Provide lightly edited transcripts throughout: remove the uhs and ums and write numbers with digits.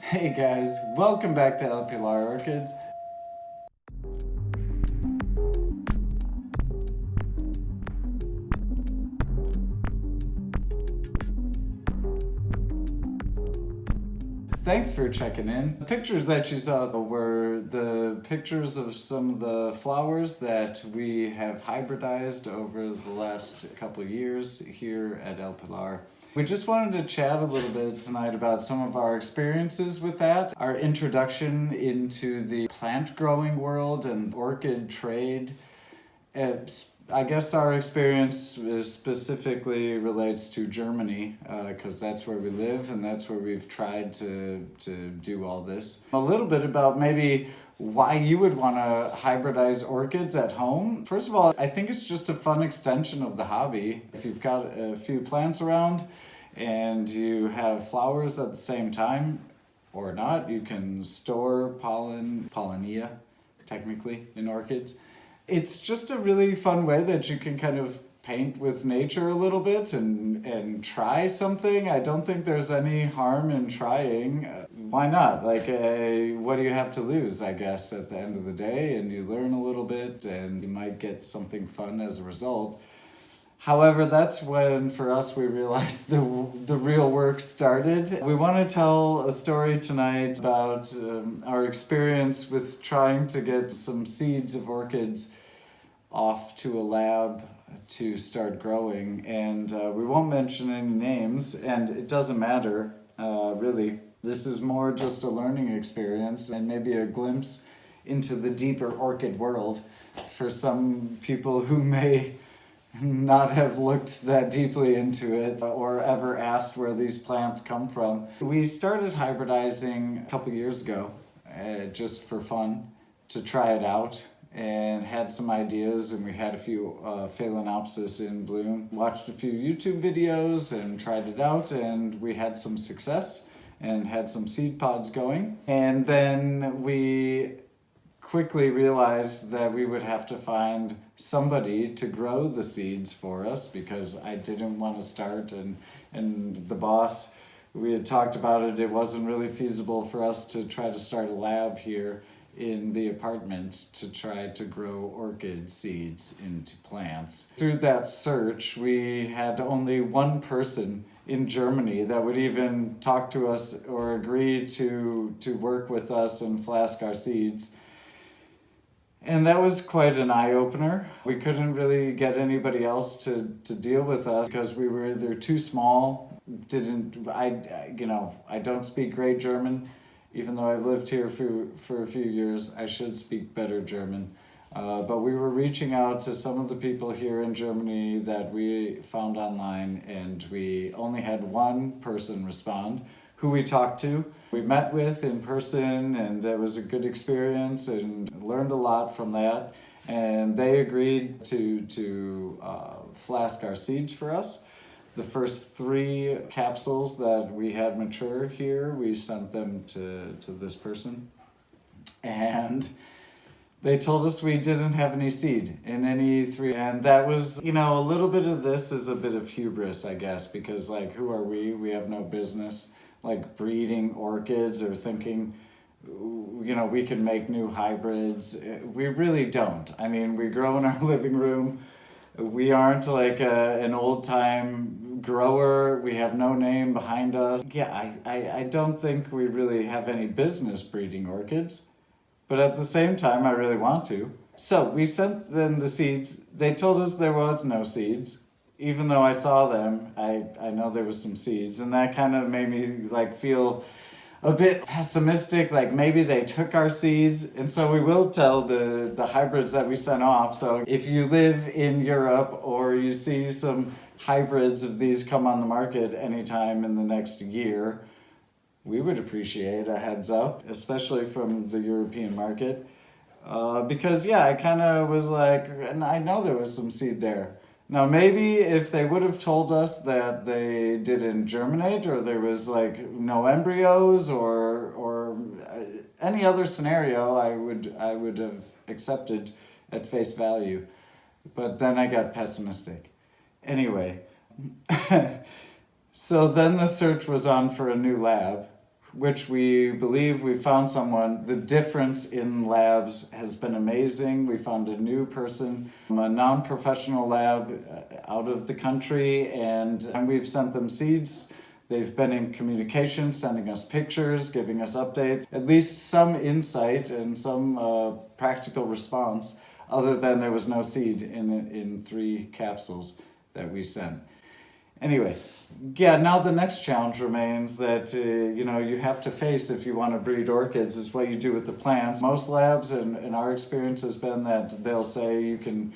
Hey guys, welcome back to El Pilar Orchids. Thanks for checking in. The pictures that you saw were the pictures of some of the flowers that we have hybridized over the last couple of years here at El Pilar. We just wanted to chat a little bit tonight about some of our experiences with that, our introduction into the plant growing world and orchid trade. I guess our experience specifically relates to Germany because that's where we live and that's where we've tried to do all this. A little bit about maybe why you would want to hybridize orchids at home. First of all, I think it's just a fun extension of the hobby. If you've got a few plants around and you have flowers at the same time or not, you can store pollinia, technically, in orchids. It's just a really fun way that you can kind of paint with nature a little bit and try something. I don't think there's any harm in trying. Why not? What do you have to lose, I guess, at the end of the day? And you learn a little bit and you might get something fun as a result. However, that's when, for us, we realized the real work started. We want to tell a story tonight about our experience with trying to get some seeds of orchids off to a lab to start growing. And we won't mention any names, and it doesn't matter, really. This is more just a learning experience and maybe a glimpse into the deeper orchid world for some people who may not have looked that deeply into it or ever asked where these plants come from. We started hybridizing a couple years ago just for fun to try it out and had some ideas, and we had a few Phalaenopsis in bloom. Watched a few YouTube videos and tried it out, and we had some success and had some seed pods going. And then we quickly realized that we would have to find somebody to grow the seeds for us because I didn't want to start, and the boss, we had talked about it, it wasn't really feasible for us to try to start a lab here in the apartment to try to grow orchid seeds into plants. Through that search, we had only one person in Germany that would even talk to us or agree to work with us and flask our seeds. And that was quite an eye-opener. We couldn't really get anybody else to deal with us because we were either too small, I don't speak great German, even though I've lived here for a few years. I should speak better German. But we were reaching out to some of the people here in Germany that we found online, and we only had one person respond who we talked to. We met with in person, and it was a good experience and learned a lot from that. And they agreed to flask our seeds for us. The first 3 capsules that we had mature here, we sent them to this person. And they told us we didn't have any seed in any 3. And that was, a little bit of this is a bit of hubris, I guess, because who are we? We have no business breeding orchids or thinking, we can make new hybrids. We really don't. I mean, we grow in our living room. We aren't an old-time grower. We have no name behind us. Yeah, I don't think we really have any business breeding orchids. But at the same time, I really want to. So we sent them the seeds. They told us there was no seeds. Even though I saw them, I know there was some seeds. And that kind of made me feel a bit pessimistic, maybe they took our seeds. And so we will tell the hybrids that we sent off. So if you live in Europe or you see some hybrids of these come on the market anytime in the next year, we would appreciate a heads up, especially from the European market. Because I kind of was and I know there was some seed there. Now, maybe if they would have told us that they didn't germinate or there was no embryos or any other scenario, I would have accepted at face value. But then I got pessimistic. Anyway, so then the search was on for a new lab which we believe we found someone. The difference in labs has been amazing. We found a new person from a non-professional lab out of the country, and we've sent them seeds. They've been in communication, sending us pictures, giving us updates, at least some insight and some practical response, other than there was no seed in 3 capsules that we sent. Anyway, yeah, now the next challenge remains that, you have to face if you want to breed orchids is what you do with the plants. Most labs, and our experience has been that they'll say you can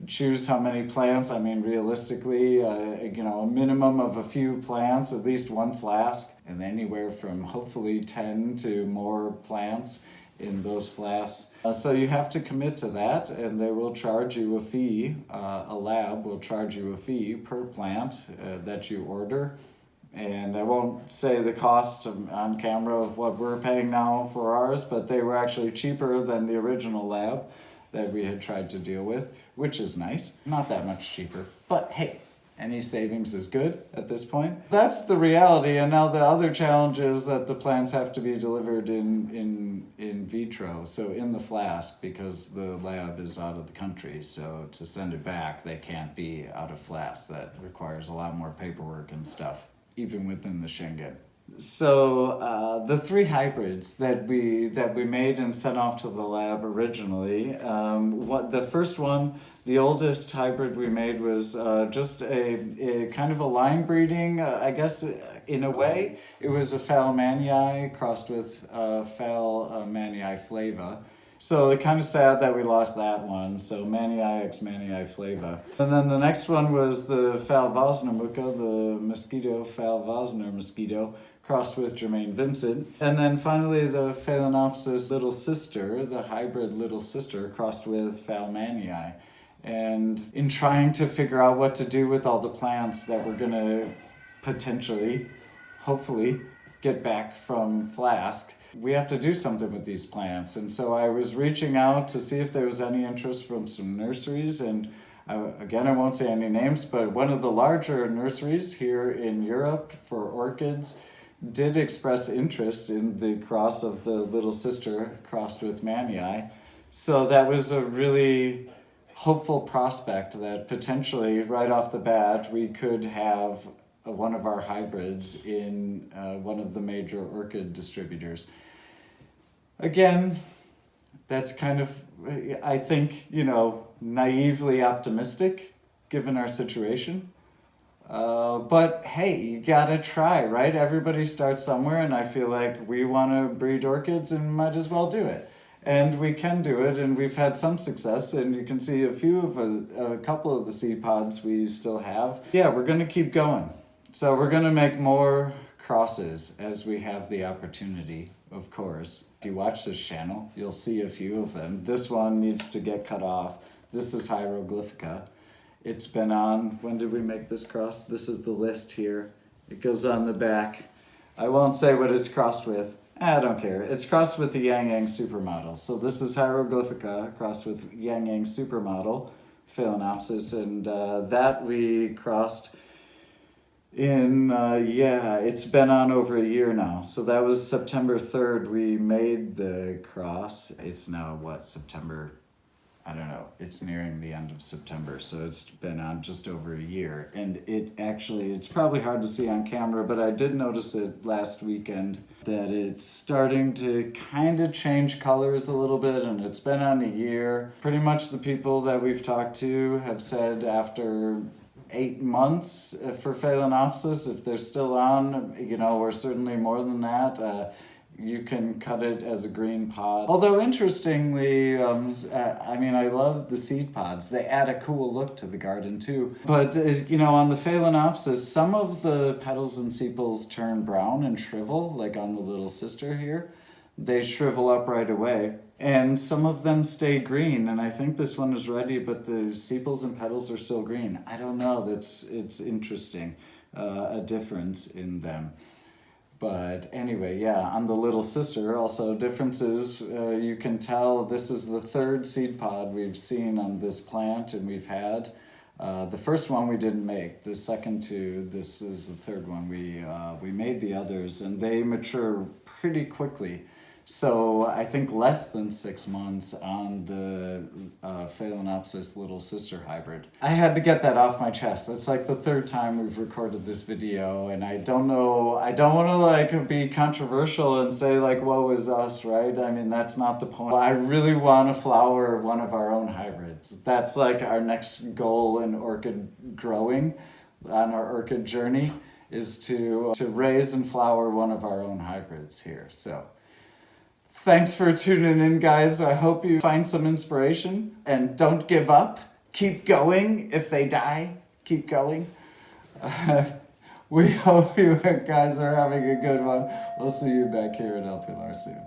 choose how many plants. I mean, realistically, a minimum of a few plants, at least 1 flask, and anywhere from hopefully 10 to more plants in those flasks. So you have to commit to that, and they will charge you a fee. A lab will charge you a fee per plant that you order. And I won't say the cost on camera of what we're paying now for ours, but they were actually cheaper than the original lab that we had tried to deal with, which is nice. Not that much cheaper, but hey, any savings is good at this point. That's the reality, and now the other challenge is that the plants have to be delivered in vitro, so in the flask, because the lab is out of the country. So to send it back, they can't be out of flask. That requires a lot more paperwork and stuff, even within the Schengen. So the 3 hybrids that we made and sent off to the lab originally, the first one, the oldest hybrid we made was just a kind of a line breeding, I guess in a way. It was a Phalmanii crossed with Phalmanii flava. So it's kind of sad that we lost that one. So Manii x Manii flava. And then the next one was the Phalvosner the mosquito, Phalvosner mosquito, crossed with Jermaine Vincent. And then finally the Phalaenopsis little sister, the hybrid little sister, crossed with Phalmanii. And in trying to figure out what to do with all the plants that we're going to potentially, hopefully, get back from Flask, we have to do something with these plants. And so I was reaching out to see if there was any interest from some nurseries. And again, I won't say any names, but one of the larger nurseries here in Europe for orchids did express interest in the cross of the little sister crossed with Manii. So that was a really hopeful prospect that potentially right off the bat we could have one of our hybrids in one of the major orchid distributors. Again, that's kind of, I think, naively optimistic given our situation. But hey, you gotta try, right? Everybody starts somewhere, and I feel like we want to breed orchids and might as well do it. And we can do it, and we've had some success, and you can see a couple of the seed pods we still have. Yeah, we're gonna keep going. So we're gonna make more crosses as we have the opportunity, of course. If you watch this channel, you'll see a few of them. This one needs to get cut off. This is Hieroglyphica. It's been on, when did we make this cross? This is the list here. It goes on the back. I won't say what it's crossed with. I don't care. It's crossed with the Yang Yang supermodel. So this is Hieroglyphica crossed with Yang Yang supermodel, Phalaenopsis, and that we crossed in, it's been on over a year now. So that was September 3rd we made the cross. It's now, September? I don't know. It's nearing the end of September, so it's been on just over a year. And it's probably hard to see on camera, but I did notice it last weekend that it's starting to kind of change colors a little bit, and it's been on a year. Pretty much the people that we've talked to have said after 8 months for Phalaenopsis, if they're still on, or certainly more than that, you can cut it as a green pod. Although interestingly, I love the seed pods. They add a cool look to the garden too. But, on the Phalaenopsis, some of the petals and sepals turn brown and shrivel, like on the little sister here. They shrivel up right away. And some of them stay green, and I think this one is ready, but the sepals and petals are still green. I don't know, it's interesting, a difference in them. But anyway, on the little sister, also differences, you can tell this is the 3rd seed pod we've seen on this plant, and we've had. The first one we didn't make. The second two, this is the third one. We made the others, and they mature pretty quickly. So I think less than 6 months on the Phalaenopsis little sister hybrid. I had to get that off my chest. That's like the third time we've recorded this video, and I don't want to like be controversial and say like, woe is us, right? I mean, that's not the point. I really want to flower one of our own hybrids. That's like our next goal in orchid growing on our orchid journey, is to raise and flower one of our own hybrids here. So thanks for tuning in, guys. I hope you find some inspiration, and don't give up. Keep going. If they die, keep going. We hope you guys are having a good one. We'll see you back here at El Pilar soon.